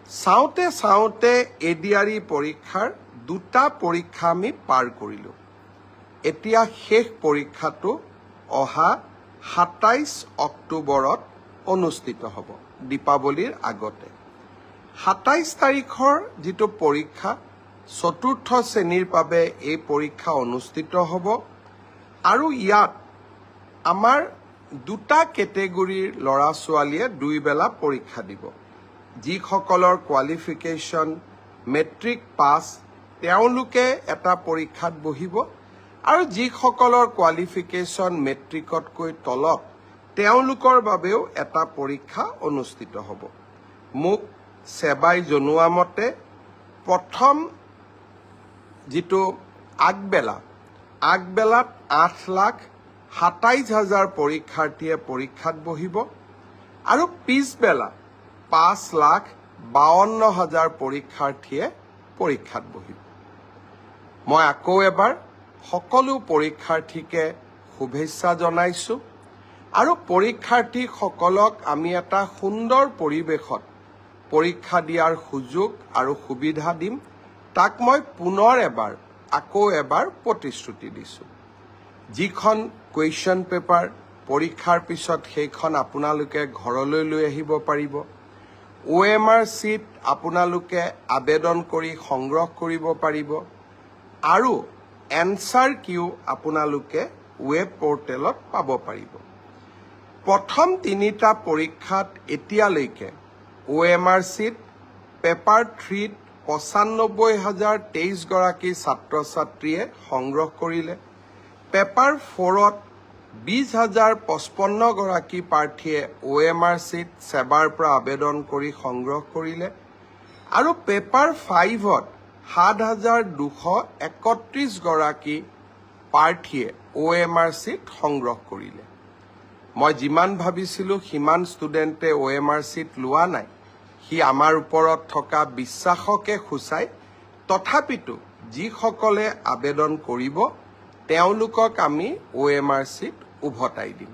চাওঁতে চাওঁতে এডিআৰই পৰীক্ষাৰ দুটা পৰীক্ষা আমি পাৰ কৰিলোঁ। এতিয়া শেষ পৰীক্ষাটো অহা ২৭ অক্টোবৰত অনুষ্ঠিত হ'ব, দীপাৱলীৰ আগতে। ২৭ তাৰিখৰ যিটো পৰীক্ষা, চতুৰ্থ শ্ৰেণীৰ বাবে এই পৰীক্ষা অনুষ্ঠিত হ'ব। আৰু ইয়াত আমাৰ দুটা কেটেগৰীৰ ল'ৰা ছোৱালীয়ে দুইবেলা পৰীক্ষা দিব। যিসকলৰ কোৱালিফিকেশ্যন মেট্ৰিক পাছ, তেওঁলোকে এটা পৰীক্ষাত বহিব, আৰু যিসকলৰ কোৱালিফিকেশ্যন মেট্ৰিকতকৈ তলত, তেওঁলোকৰ বাবেও এটা পৰীক্ষা অনুষ্ঠিত হ'ব। মোক সেৱাই জনোৱা মতে প্ৰথম যিটো আগবেলাত 8,27,000 পৰীক্ষাৰ্থীয়ে পৰীক্ষাত বহিব, আৰু পিছবেলা 5,52,000 পৰীক্ষাৰ্থীয়ে পৰীক্ষাত বহিব। মই আকৌ এবাৰ সকলো পৰীক্ষাৰ্থীকে শুভেচ্ছা জনাইছোঁ, আৰু পৰীক্ষাৰ্থীসকলক আমি এটা সুন্দৰ পৰিৱেশত পৰীক্ষা দিয়াৰ সুযোগ আৰু সুবিধা দিম, তাক মই পুনৰ আকৌ এবাৰ প্ৰতিশ্ৰুতি দিছোঁ। যিখন কুৱেশ্যন পেপাৰ পৰীক্ষাৰ পিছত সেইখন আপোনালোকে ঘৰলৈ লৈ আহিব পাৰিব। OMR চিট আপোনালোকে আবেদন কৰি সংগ্ৰহ কৰিব পাৰিব, আৰু এনচাৰ কিউ আপোনালোকে ৱেব পৰ্টেলত পাব পাৰিব। প্ৰথম তিনিটা পৰীক্ষাত এতিয়ালৈকে OMR চিট পেপাৰ 3ত 95,023 গৰাকী ছাত্ৰ ছাত্ৰীয়ে সংগ্ৰহ কৰিলে, পেপাৰ 4ত 20,055 গৰাকী প্ৰাৰ্থীয়ে OMR চিট সেৱাৰ পৰা আবেদন কৰি সংগ্ৰহ কৰিলে, আৰু পেপাৰ 5ত 7,231 গৰাকী প্ৰাৰ্থীয়ে OMR চিট সংগ্ৰহ কৰিলে। মই যিমান ভাবিছিলোঁ সিমান ষ্টুডেণ্টে OMR চিট লোৱা নাই, সি আমাৰ ওপৰত থকা বিশ্বাসকে সূচায়। তথাপিতো যিসকলে আবেদন কৰিব তেওঁলোকক আমি OMR চিট উভতাই দিম।